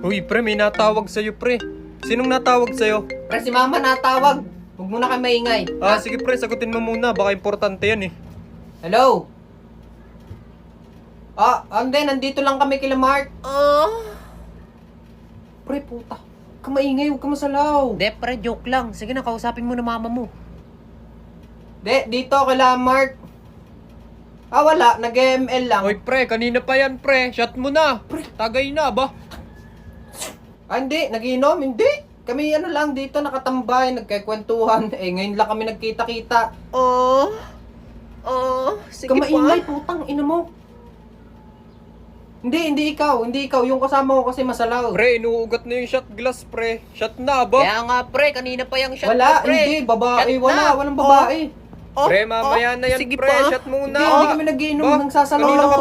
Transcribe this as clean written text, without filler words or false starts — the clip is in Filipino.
Uy, pre, may natawag sa'yo, pre. Sinong natawag sa'yo? Pre, si mama natawag. Huwag muna kayo maingay. Sige, pre, sagutin mo muna. Baka importante yan, eh. Hello? Hindi, nandito lang kami kila Mark. Pre, puta. Huwag ka maingay, huwag ka masalaw. De, pre, joke lang. Sige na, kausapin mo na mama mo. Dito kila Mark. Wala. Nag-ML lang. Uy, pre, kanina pa yan, pre. Shot mo na. Pre, tagay na, ba? Hindi. Nagiinom. Hindi. Kami lang dito nakatambay, nagkikwentuhan. Ngayon lang kami nagkita-kita. Sige Kamaingay, putang ina mo. Hindi ikaw. Yung kasama ko kasi masalaw. Pre, inuugat na yung shot glass, pre. Shot na, ba? Kaya nga, pre, kanina pa yung shot Wala, mo, pre. hindi. Babae, Shot wala. na. Walang babae. Pre, mamaya na yan, sige pre. pa. Shot muna. Hindi kami nagiinom, Ba? nagsasalaw Kanina lang ka ako.